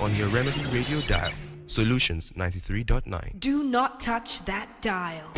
on your Remedy Radio dial. Solutions 93.9. Do not touch that dial.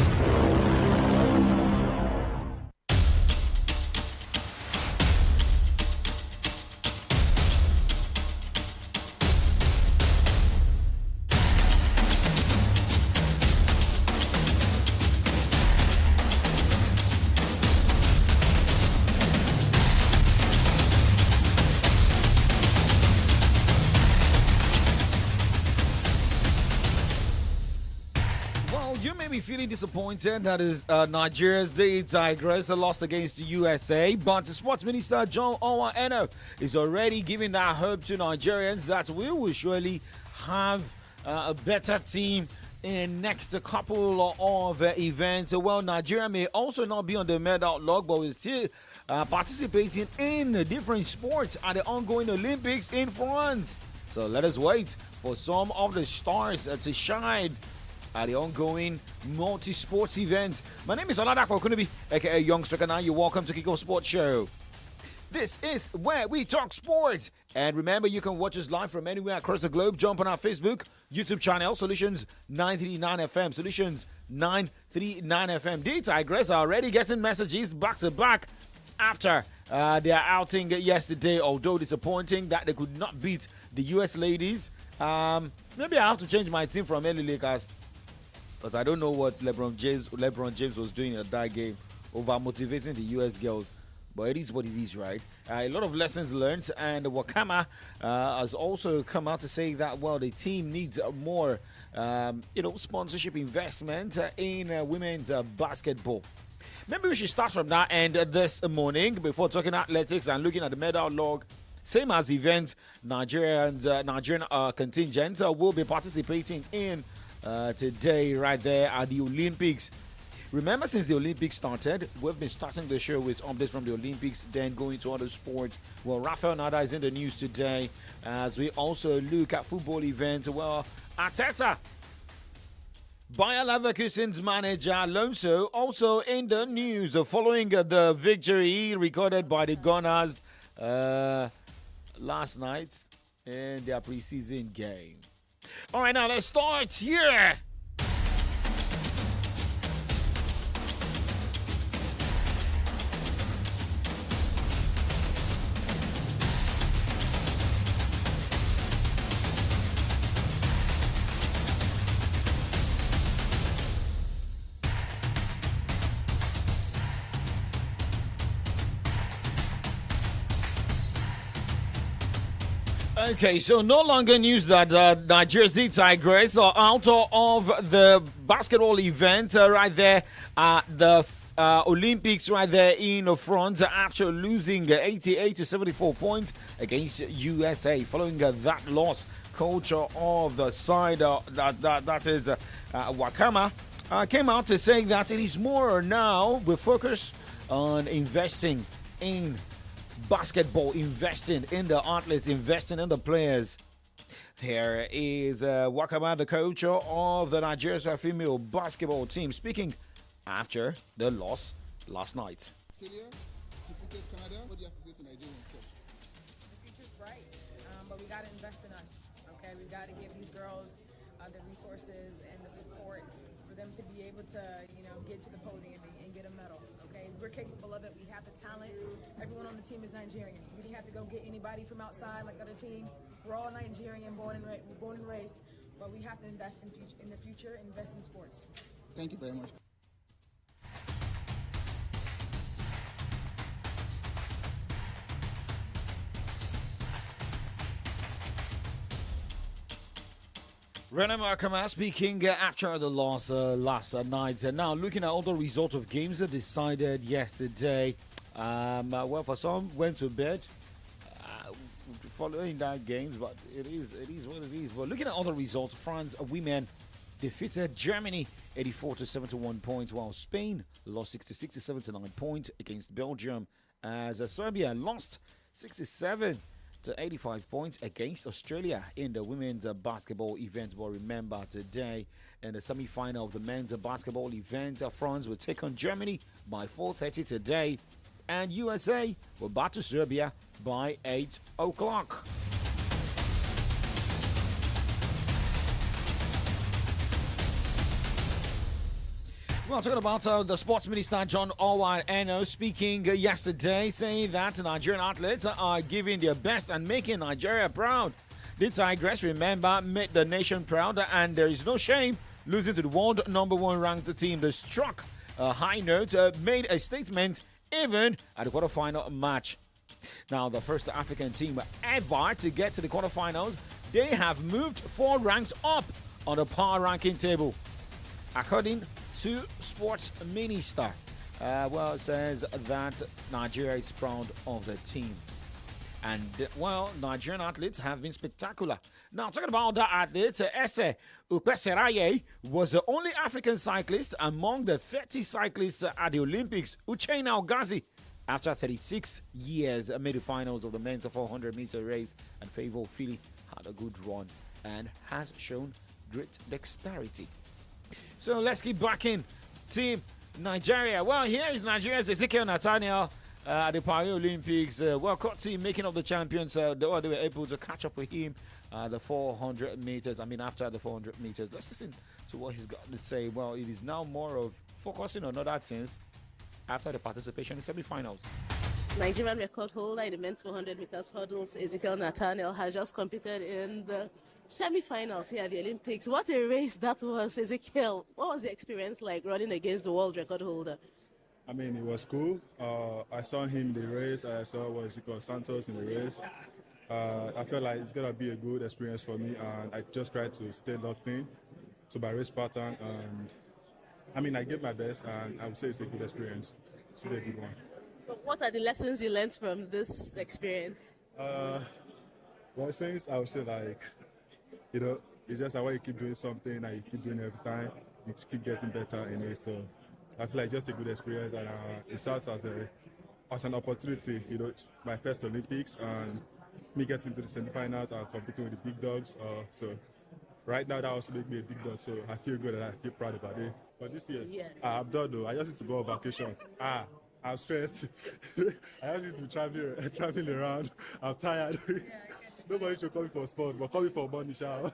Feeling disappointed that is Nigeria's the Tigers lost against the USA, but Sports Minister John Onwa-Eno is already giving that hope to Nigerians that we will surely have a better team in next couple of events. Well, Nigeria may also not be on the medal log, but we're still participating in different sports at the ongoing Olympics in France. So let us wait for some of the stars to shine at the ongoing multi-sports event. My name is OLADAPO, OKUNUBI, aka Young Striker. Now you're welcome to Kiko Sports Show. This is where we talk sports. And remember, you can watch us live from anywhere across the globe. Jump on our Facebook, YouTube channel, Solutions 939 FM. Solutions 939 FM. The Tigers are already getting messages back to back after their outing yesterday, although disappointing that they could not beat the US ladies. Maybe I have to change my team from LA Lakers, because I don't know what LeBron James was doing at that game, over motivating the US girls. But it is what it is, right? A lot of lessons learned, and Wakama has also come out to say that, well, the team needs more, sponsorship investment in women's basketball. Maybe we should start from that end this morning before talking athletics and looking at the medal log. Same as events, Nigerian contingent will be participating in today right there at the Olympics. Remember, since the Olympics started, we've been starting the show with updates from the Olympics, then going to other sports. Well, Rafael Nadal is in the news today as we also look at football events. Well, Arteta, Bayer Leverkusen's manager Alonso, also in the news following the victory recorded by the Gunners last night in their preseason game. All right, now let's start here. Okay, so no longer news that Nigeria's the Tigers are out of the basketball event right there at the Olympics right there in front after losing 88 to 74 points against USA. Following that loss, coach of the side that is Wakama came out to say that it is more now we focus on investing in basketball, investing in the athletes, investing in the players. Here is Wakama, the coach of the Nigeria female basketball team, speaking after the loss last night. Australia defeated Canada. What do you have to say to Nigerians, coach? The future's bright, but we got to invest in us. Okay, we've got to give these girls the resources and the support for them to be able to, get to the podium and get a medal. Okay, we're capable of it. We have the talent. Everyone on the team is Nigerian. We didn't have to go get anybody from outside like other teams. We're all Nigerian, born and raised, but we have to invest in the future, invest in sports. Thank you very much. Renan Makama speaking after the loss last night. And now looking at all the results of games decided yesterday. Well, for some went to bed following that games, but it is what it is. But looking at all the results, France women defeated Germany 84 to 71 points, while Spain lost 66 to 79 points against Belgium, as Serbia lost 67 to 85 points against Australia in the women's basketball event. But remember, today in the semi-final of the men's basketball event, France will take on Germany by 4:30 today, and USA will battle Serbia by 8 o'clock. Well, talking about the sports minister John Owano speaking yesterday, saying that Nigerian athletes are giving their best and making Nigeria proud. The Tigress, remember, made the nation proud, and there is no shame losing to the world number one ranked team. They struck a high note, made a statement even at the quarterfinal match. Now, the first African team ever to get to the quarterfinals, they have moved 4 ranks up on the power ranking table. According to Sports Minister, it says that Nigeria is proud of the team. And, Nigerian athletes have been spectacular. Now, talking about the athletes, Ese Ukpeseraye was the only African cyclist among the 30 cyclists at the Olympics. Uchenna Ogazi, after 36 years, made the finals of the men's 400-meter race, and Favour Philly had a good run and has shown great dexterity. So let's keep backing Team Nigeria. Well, here is Nigeria's Ezekiel Nathaniel at the Paris Olympics. Caught team making up the champions. They were able to catch up with him the 400 meters. After the 400 meters. Let's listen to what he's got to say. Well, it is now more of focusing on other things after the participation in semi-finals. Nigerian record holder in the men's 400 meters hurdles, Ezekiel Nathaniel, has just competed in the semi-finals here at the Olympics. What a race that was, Ezekiel. What was the experience like running against the world record holder? It was cool. I saw him in the race. I saw Ezekiel Santos in the race. I felt like it's going to be a good experience for me, and I just tried to stay locked in to my race pattern. And I gave my best, and I would say it's a good experience. It's really a good one. What are the lessons you learned from this experience? Since I would say it's just when you keep doing something and you keep doing it every time, you keep getting better in it. So I feel like just a good experience, and it serves as an opportunity. It's my first Olympics, and me getting to the semifinals and competing with the big dogs. So right now, that also makes me a big dog. So I feel good and I feel proud about it. But this year, yes. I'm done though. I just need to go on vacation. I'm stressed. I just need to be traveling around. I'm tired. Nobody should call me for sports, but call me for money, shall.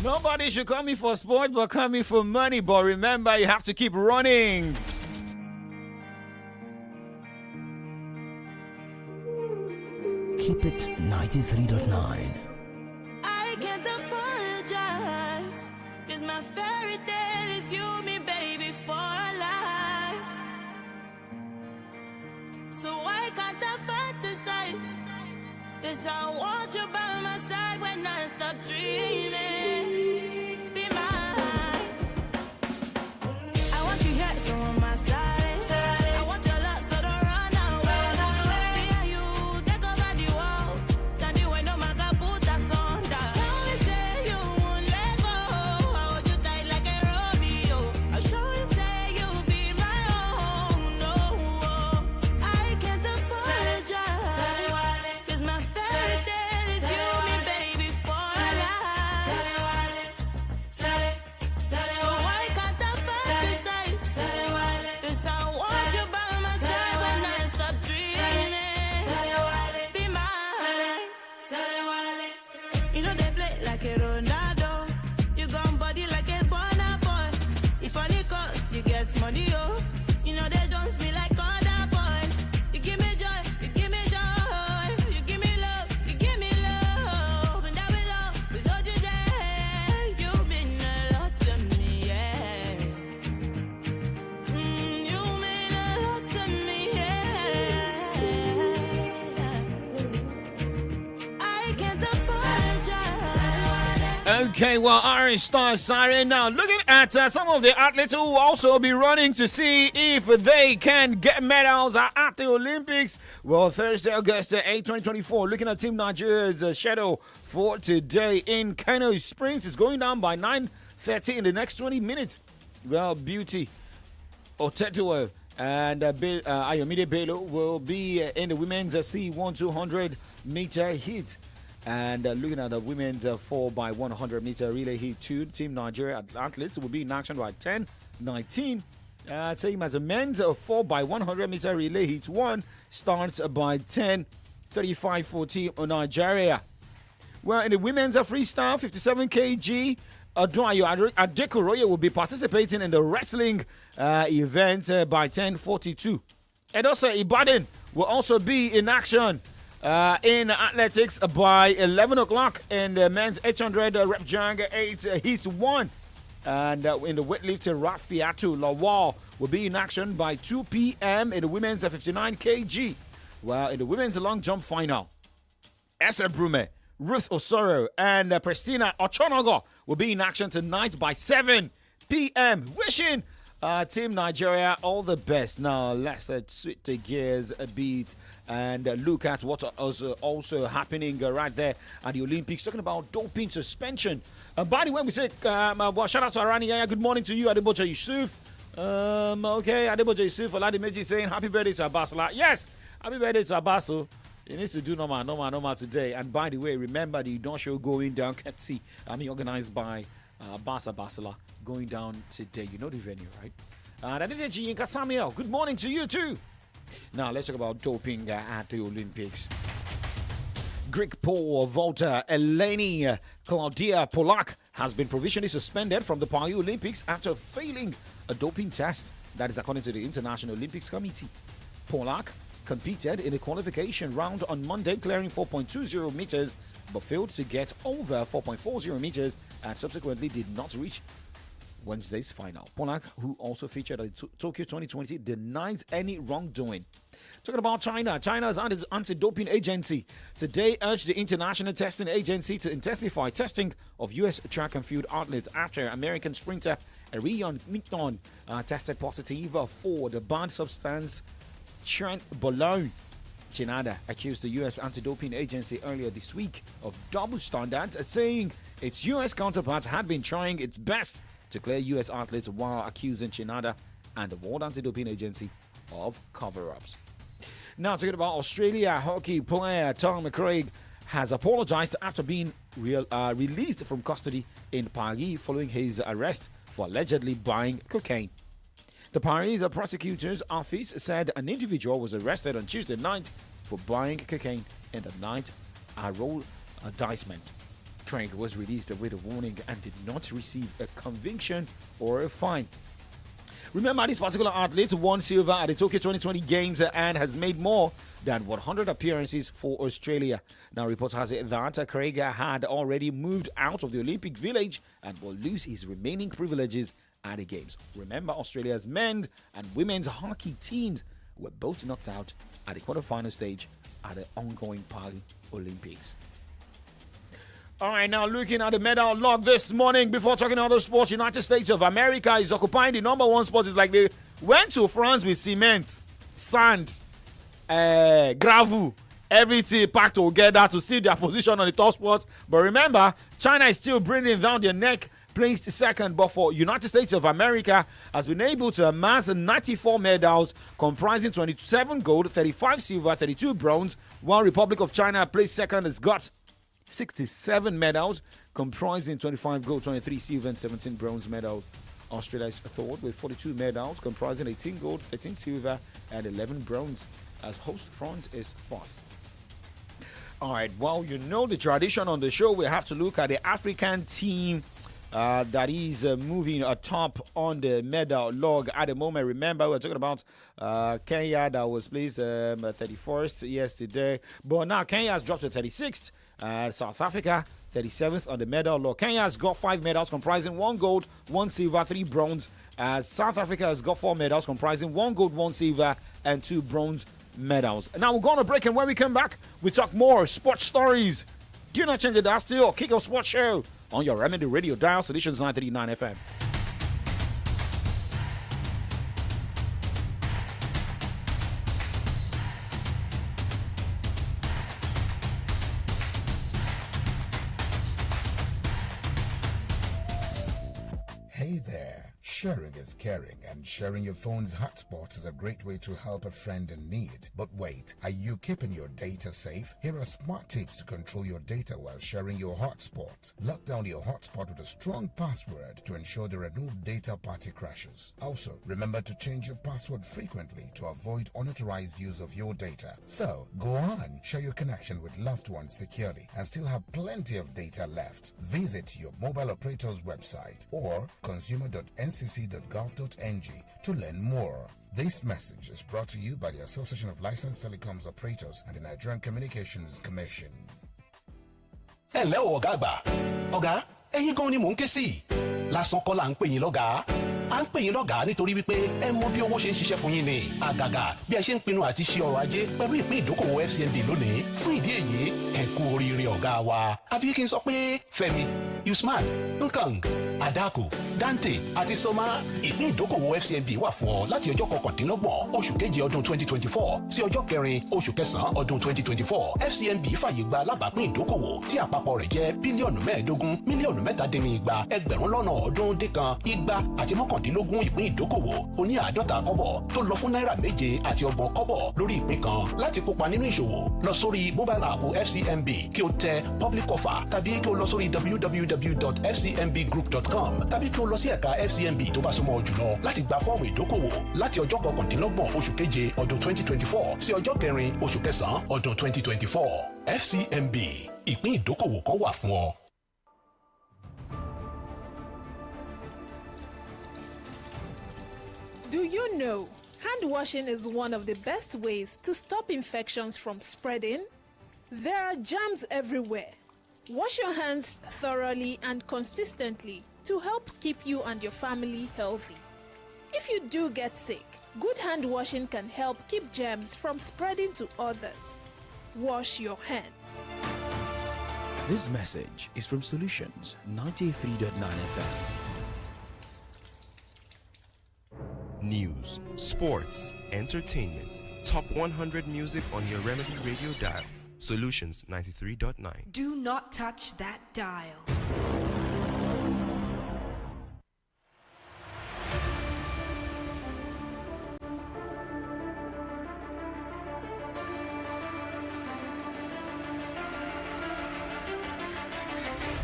Nobody should call me for sport, but call me for money. But remember, you have to keep running. Keep it 93.9. I can't apologize, 'cause my fairy tale is you, me, baby, for life. So why can't I fantasize? 'Cause I want you by my side when I stop dreaming. Be mine. I want you here, so on my side. I want your love, so don't run away. Yeah, you take over the world. Tell me when no matter put us under. Tell me say you won't let go. I hold you tight like a Romeo. I'll show you say you'll be my own. No, I can't apologize, 'cause my fairy tale is you, me, baby, for life. So why can't I fantasize? 'Cause I want you by my side when I stop dreaming. Be mine. You know they play like a Ronaldo. You got body like a Burna Boy. If only cause you get money, oh. You know they don't me like other boys. You give me joy, you give me joy. You give me love, you give me love. And I will always hold you there. You mean a lot to me, yeah. You mean a lot to me, yeah. I can't apologize. Okay, Aaron Star Siren now looking at some of the athletes who will also be running to see if they can get medals at the Olympics. Well, Thursday, August 8, 2024, looking at Team Nigeria's schedule for today in Kano Springs. It's going down by 9:30 in the next 20 minutes. Well, Beauty Otetuo and Ayomide Bello will be in the women's C1 200 meter heat. And looking at the women's 4x100 meter relay heat 2, Team Nigeria athletes will be in action by 10:19. Same as the men's 4x100 meter relay heat 1 starts by 10:35 for Team Nigeria. Well, in the women's freestyle 57 kg Adwayo Adekoroye will be participating in the wrestling event by 10:42. And also, Ibadan will also be in action in athletics by 11 o'clock in the men's 800 rep jang 8 heat 1. And in the weightlifting, Rafiatu Lawal will be in action by 2 p.m. in the women's 59 kg. While in the women's long jump final, Esa Brume, Ruth Osoro, and Pristina Ochonogo will be in action tonight by 7 p.m. Wishing Team Nigeria all the best. Now, let's switch the gears a bit and look at what is also happening right there at the Olympics. Talking about doping suspension. By the way, we say, well, shout out to Arani Yaya. Good morning to you, Adeboja Yusuf. Okay, Adeboja Yusuf, Oladimeji saying happy birthday to Abbasala. Yes, happy birthday to Abbaso. He needs to do normal today. And by the way, remember the Udon show going down. Can't see. Organized by Basala going down today. You know the venue, right? And Adedeji Yinka Samuel, good morning to you too. Now let's talk about doping at the Olympics. Greek pole vaulter Eleni Claudia Polak has been provisionally suspended from the Paris Olympics after failing a doping test. That is according to the International Olympics Committee. Polak competed in the qualification round on Monday, clearing 4.20 meters, but failed to get over 4.40 meters and subsequently did not reach Wednesday's final. Polak, who also featured at Tokyo 2020, denies any wrongdoing. Talking about China, China's anti-doping agency today urged the International Testing Agency to intensify testing of U.S. track and field athletes after American sprinter Erion Mignon tested positive for the banned substance Trenbolone. Chinada accused the U.S. anti-doping agency earlier this week of double standards, saying its U.S. counterpart had been trying its best to clear U.S. athletes while accusing Chinada and the World Anti-Doping Agency of cover-ups. Now, talking about Australia, hockey player Tom Craig has apologized after being released from custody in Paris following his arrest for allegedly buying cocaine. The Paris prosecutor's office said an individual was arrested on Tuesday night for buying cocaine in the night arrondissement. Craig was released with a warning and did not receive a conviction or a fine. Remember, this particular athlete won silver at the Tokyo 2020 Games and has made more than 100 appearances for Australia. Now, reports has it that Craig had already moved out of the Olympic Village and will lose his remaining privileges at the Games. Remember, Australia's men's and women's hockey teams were both knocked out at the quarterfinal stage at the ongoing Paris Olympics. All right, now looking at the medal log this morning before talking other sports, United States of America is occupying the number one spot. It's like they went to France with cement, sand, gravel, everything packed together to see their position on the top spot. But remember, China is still bringing down their neck, placed second. But for United States of America, has been able to amass 94 medals, comprising 27 gold, 35 silver, 32 bronze, while Republic of China placed second, has got 67 medals, comprising 25 gold, 23 silver, and 17 bronze medals. Australia is third with 42 medals, comprising 18 gold, 13 silver, and 11 bronze, as host France is fourth. All right, well, you know the tradition on the show. We have to look at the African team that is moving atop on the medal log at the moment. Remember, we're talking about Kenya that was placed 31st yesterday, but now Kenya has dropped to 36th. South Africa 37th on the medal log. Kenya has got 5 medals comprising 1 gold, 1 silver, 3 bronze. South Africa has got 4 medals comprising 1 gold, 1 silver, and 2 bronze medals. Now we're going to break, and when we come back, we talk more sports stories. Do not change the dial, still kick off sports show on your Remedy Radio dial, Solutions 939 FM. Hey there, Sharing is caring, and sharing your phone's hotspot is a great way to help a friend in need. But wait, are you keeping your data safe? Here are smart tips to control your data while sharing your hotspot. Lock down your hotspot with a strong password to ensure there are no data party crashes. Also, remember to change your password frequently to avoid unauthorized use of your data. So, go on, share your connection with loved ones securely and still have plenty of data left. Visit your mobile operator's website or consumer.ncc.gov.ng to learn more. This message is brought to you by the Association of Licensed Telecoms Operators and the Nigerian Communications Commission. Hello, ọ̀gá àgbà. Ọ̀gá, ẹ̀yin gan ni mò ń ké sí. Lásán kọ́ là ń pè yín lọ́gàá. À ń pè yín lọ́gàá nítorí wípé ẹ mọ bí owó ṣe ń ṣiṣẹ́ fún yín ni. Àgàgà bí ẹ ṣe ń pinnu àti ṣe ọrọ̀ ajé pẹ̀lú ìpín ìdókòwò FCMB lónìí. Fún ìdí èyí, ẹ kú oríire ọ̀gá wa. Àbí kí n sọ pé Fẹ́mi, Usman, Nkang, Adako, Dante àti Soma ìpín ìdókòwò FCMB wà fún ọ láti ọjọ́ 29 oṣù keje ọdún 2024 sí ọjọ́ 4 oṣù kẹsàn-án ọdún 2024. FCMB fàyè gba alábàápín ìdókòwò tí àpapọ̀ rẹ̀ jẹ́ bílíọ̀nù 15 mílíọ̀nù 7.2 ẹgbẹ̀rún lọ́nà ọ̀ọ́dúnrún dín kan igba àti mọ́kàndínlógún ìpín ìdókòwò oní 50 kọ́bọ̀ tó lọ fún náírà 7 àti 30 kọ́bọ̀ lórí ìpín kan. Láti kópa nínú ìṣòwò lọ sórí mobile app FCMB kí o tẹ public offer tàbí kí o lọ sórí www.fcmbgroup.com tàbí kí o lọ sí ẹ̀ka FCMB tó bá súnmọ́ jùlọ láti gba fọ́ọ̀mù ìdókòwò láti ọjọ́ 29 oṣù keje ọdún 2024 sí ọjọ́ 4 oṣù kẹsàn-án ọdún 2024. FCMB ìpín ìdókòwò kan wà fún ọ. Do you know hand washing is one of the best ways to stop infections from spreading? There are germs everywhere. Wash your hands thoroughly and consistently to help keep you and your family healthy. If you do get sick, good hand washing can help keep germs from spreading to others. Wash your hands. This message is from Solutions 93.9 FM. News, sports, entertainment, top 100 music on your Remedy Radio dial. Solutions 93.9. Do not touch that dial.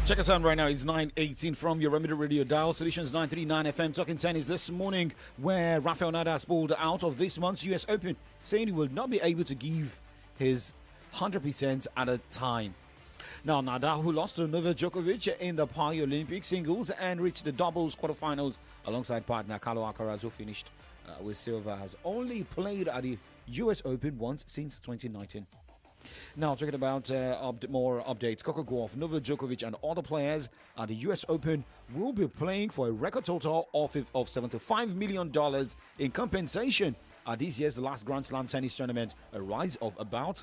Check us out right now. It's 9:18 from your Remedy Radio dial. Solutions 939 FM. Talking tennis this morning, where Rafael Nadal has pulled out of this month's US Open, saying he will not be able to give his 100% at a time. Now, Nadal, who lost to Novak Djokovic in the Paralympic singles and reached the doubles quarterfinals alongside partner Carlo Alcaraz, who finished with silver, has only played at the US Open once since 2019. Now, talking about more updates, Coco Gauff, Novak Djokovic and other players at the US Open will be playing for a record total of $75 million in compensation at this year's last Grand Slam tennis tournament, a rise of about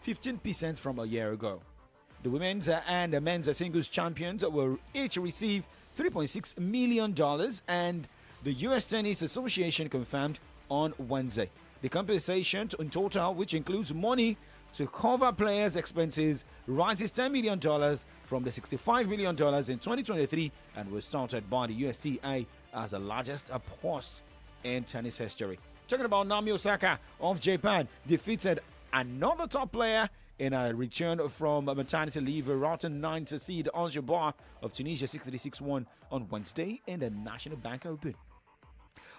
15% from a year ago. The women's and the men's singles champions will each receive $3.6 million, and the US Tennis Association confirmed on Wednesday. The compensation in total, which includes money to cover players' expenses, rises $10 million from the $65 million in 2023 and was started by the USTA as the largest purse in tennis history. Talking about Naomi Osaka of Japan, defeated another top player in a return from maternity leave, rotten 9th seed Ons Jabeur of Tunisia 6-3-6-1 on Wednesday in the National Bank Open.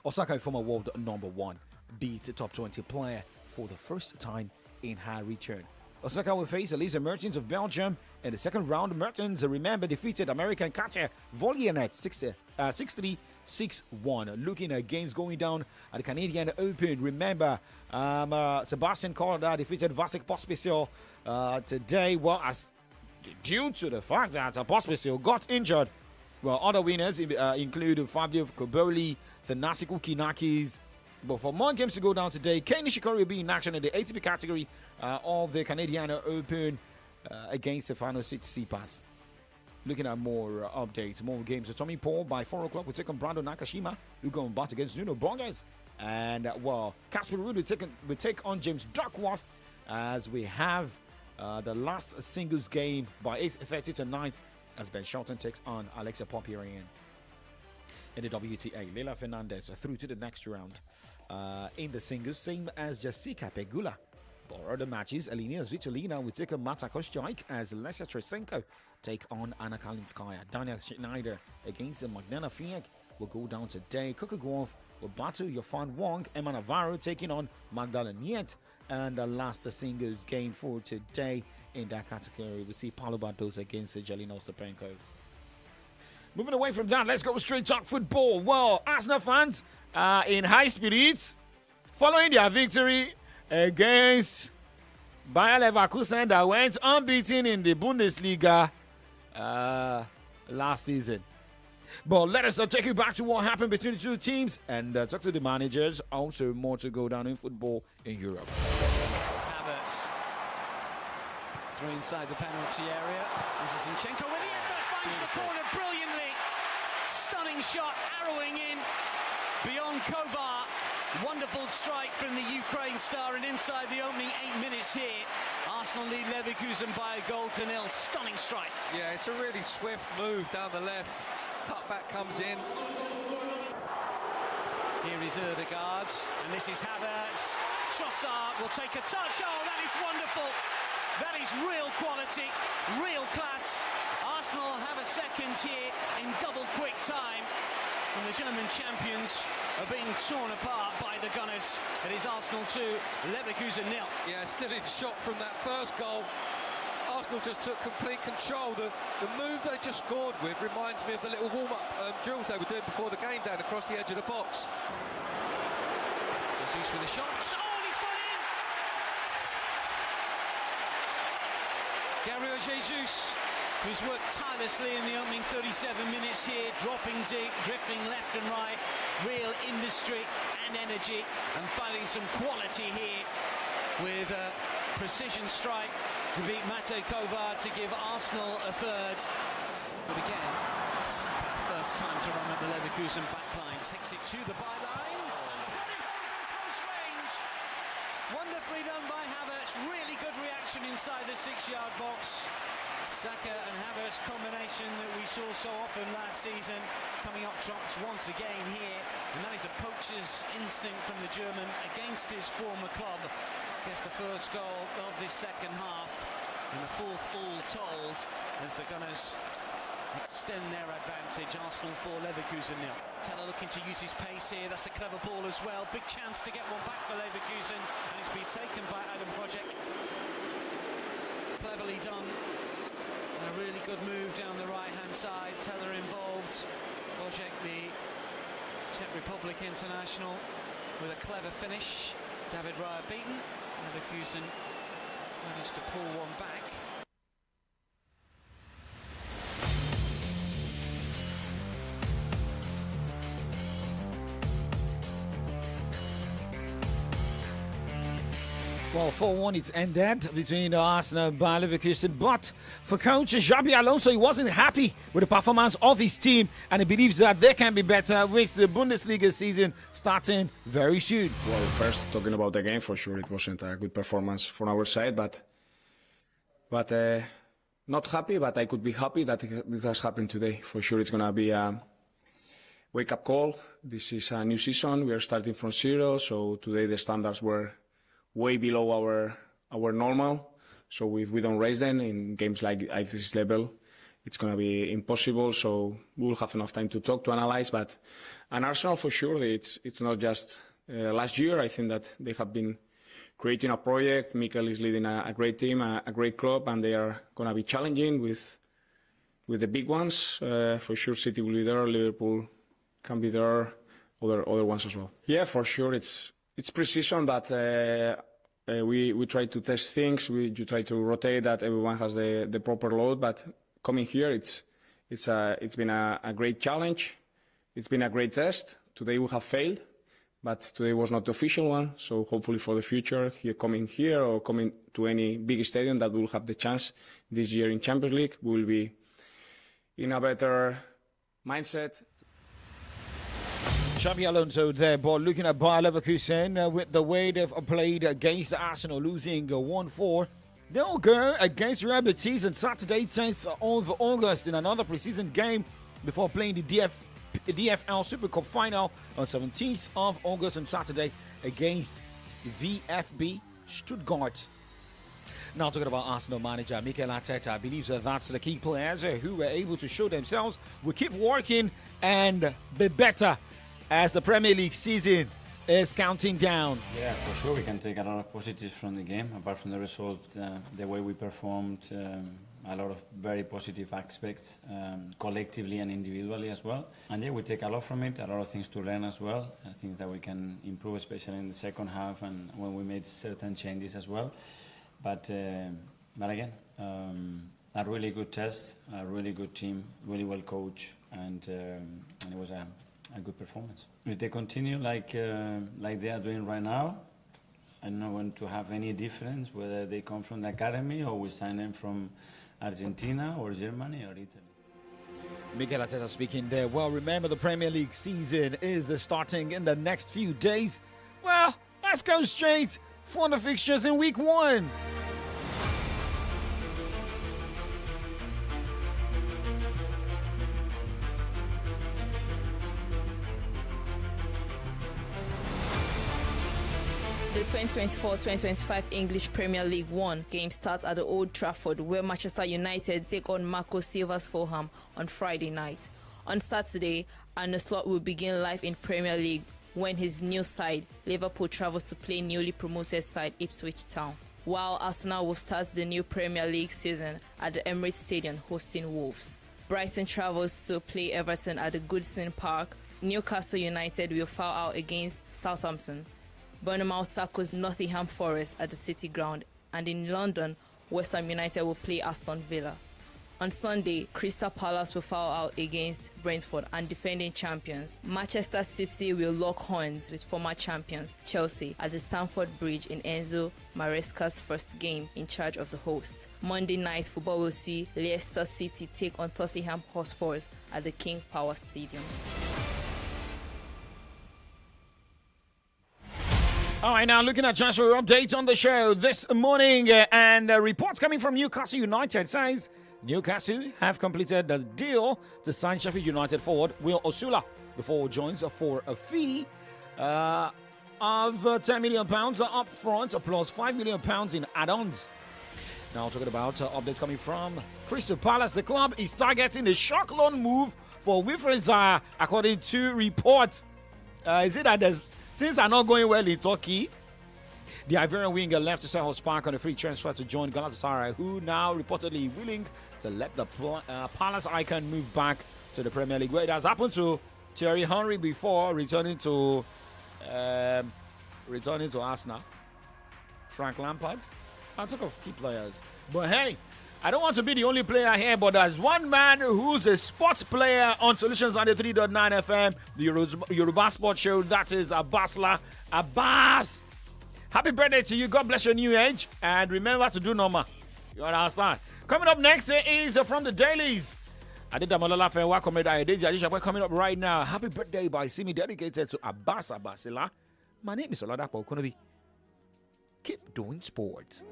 Osaka, former world number 1, beat the top 20 player for the first time in her return. Osaka will face Elisa Mertens of Belgium in the second round. Mertens, remember, defeated American Katja Volyanet 6-3, 6-1. Looking at games going down at the Canadian Open, remember, Sebastian Korda defeated Vasek Pospisil today. Well, as due to the fact that Pospisil got injured. Well, other winners include Fabio Koboli, Thanasi Kukinakis. But for more games to go down today, Kei Nishikori will be in action in the ATP category of the Canadian Open against the final six Tsitsipas. Looking at more updates, more games. So Tommy Paul by 4 o'clock will take on Brandon Nakashima, who go on bat against Nuno Borges. And, Casper Ruud will take on James Duckworth as we have the last singles game by 8:30 tonight as Ben Shelton takes on Alexia Popyarian. in the WTA. Leila Fernandez through to the next round in the singles, same as Jessica Pegula. For other matches, Elena Svitolina will take a Mata Kostyuk as Lesia Tresenko take on Anna Kalinskaya. Daniel Schneider against Magdalena Fiek will go down today. Kukugov will battle Yofan Wong. Emma Navarro taking on Magdalena Niet. And the last singles game for today in that category, we see Paulo Bardos against Jelena Ostapenko. Moving away from that, let's go straight talk football. Well, Arsenal fans are in high spirits following their victory against Bayer Leverkusen that went unbeaten in the Bundesliga last season. But let us take you back to what happened between the two teams and talk to the managers. Also, more to go down in football in Europe. Havertz through inside the penalty area. This is Zinchenko with the effort, finds the corner brilliantly. Stunning shot, arrowing in beyond Kovar. Wonderful strike from the Ukraine star, and inside the opening 8 minutes here, Arsenal lead Leverkusen by a goal to nil. Stunning strike. Yeah, it's a really swift move down the left. Cutback comes in. Here is Ødegaard, and this is Havertz. Trossard will take a touch. Oh, that is wonderful. That is real quality, real class. Arsenal have a second here in double quick time. And the German champions are being torn apart by the Gunners. It is Arsenal 2, Leverkusen 0. Yeah, still in shock from that first goal. Arsenal just took complete control. The move they just scored with reminds me of the little warm-up drills they were doing before the game down across the edge of the box. Jesus with a shot. Oh, and he's got in! Gabriel Jesus, who's worked tirelessly in the opening 37 minutes here, dropping deep, drifting left and right, real industry and energy, and finding some quality here with a precision strike to beat Mate Kovar to give Arsenal a third. But again, Saka, first time to run at the Leverkusen backline, takes it to the byline. Close range. Wonderfully done by Havertz, really good reaction inside the 6-yard box. Saka and Havertz combination that we saw so often last season, coming up trumps once again here, and that is a poacher's instinct from the German against his former club. Gets the first goal of this second half, and the fourth all told as the Gunners extend their advantage. Arsenal 4, Leverkusen 0. Teller looking to use his pace here. That's a clever ball as well. Big chance to get one back for Leverkusen, and it's been taken by Adam Project. Cleverly done. A really good move down the right-hand side. Teller involved. Wojciech, the Czech Republic international, with a clever finish. David Raya beaten. Leverkusen managed to pull one back. Well, 4-1 it's ended between Arsenal and Bayer Leverkusen, but for coach Xabi Alonso, he wasn't happy with the performance of his team, and he believes that they can be better with the Bundesliga season starting very soon. Well, first, talking about the game, for sure it wasn't a good performance from our side, but not happy, but I could be happy that this has happened today. For sure it's going to be a wake-up call. This is a new season. We are starting from zero, so today the standards were way below our normal. So if we don't raise them in games like at this level, it's going to be impossible. So we'll have enough time to talk, to analyze. But an Arsenal, for sure, it's not just last year. I think that they have been creating a project. Mikel is leading a great team, a great club, and they are going to be challenging with the big ones. For sure, City will be there, Liverpool can be there, other ones as well. Yeah, for sure, it's pre-season, but we try to test things. You try to rotate that everyone has the proper load. But coming here, it's been a great challenge. It's been a great test. Today we have failed, but today was not the official one. So hopefully for the future, coming here or coming to any big stadium that will have the chance this year in Champions League, we will be in a better mindset. Xabi Alonso there, but looking at Bayer Leverkusen with the way they've played against Arsenal, losing 1-4. They'll go against Real Betis on Saturday, 10th of August in another preseason game before playing the DFB DFL Super Cup final on 17th of August on Saturday against VfB Stuttgart. Now talking about Arsenal manager Mikel Arteta believes that that's the key players who were able to show themselves will keep working and be better as the Premier League season is counting down. Yeah, for sure we can take a lot of positives from the game, apart from the result, the way we performed, a lot of very positive aspects, collectively and individually as well. And yeah, we take a lot from it, a lot of things to learn as well, things that we can improve, especially in the second half and when we made certain changes as well. But again, a really good test, a really good team, really well coached, and it was a good performance. If they continue like they are doing right now, I'm not going to have any difference whether they come from the academy or we sign them from Argentina or Germany or Italy. Mikel Arteta speaking there. Well, remember the Premier League season is starting in the next few days. Well, let's go straight for the fixtures in week 1. The 2024-2025 English Premier League 1 game starts at the Old Trafford, where Manchester United take on Marco Silva's Fulham on Friday night. On Saturday, Arne Slot will begin live in Premier League when his new side, Liverpool, travels to play newly promoted side Ipswich Town, while Arsenal will start the new Premier League season at the Emirates Stadium hosting Wolves. Brighton travels to play Everton at the Goodison Park. Newcastle United will foul out against Southampton. Bournemouth tackles Nottingham Forest at the City Ground, and in London, West Ham United will play Aston Villa. On Sunday, Crystal Palace will foul out against Brentford and defending champions. Manchester City will lock horns with former champions Chelsea at the Stamford Bridge in Enzo Maresca's first game in charge of the host. Monday night football will see Leicester City take on Tottenham Hotspurs at the King Power Stadium. All right, now looking at transfer updates on the show this morning, and reports coming from Newcastle United says Newcastle have completed the deal to sign Sheffield United forward Will Osula. The forward joins for a fee of £10 million up front, plus £5 million in add-ons. Now talking about updates coming from Crystal Palace, the club is targeting a shock loan move for Wilfried Zaha, according to reports. Is it that things are not going well in Turkey? The Ivorian winger left Selhurst Park on a free transfer to join Galatasaray, who now reportedly willing to let the Palace icon move back to the Premier League, where it has happened to Thierry Henry before returning to Arsenal. Frank Lampard. I talk of key players, but hey, I don't want to be the only player here, but there's one man who's a sports player on Solutions 93.9 FM, the Yoruba Sports Show. That is Abbasla. Abbas, happy birthday to you. God bless your new age. And remember to do normal. You understand? Coming up next is from the dailies. Adedamolola Fenwa Comrade Ayedeji Adeshape coming up right now. Happy birthday by Simi, dedicated to Abbas Abbasila. My name is OLADAPO OKUNUBI. Keep doing sports.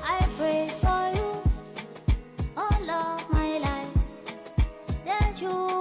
I pray for you all of my life, that you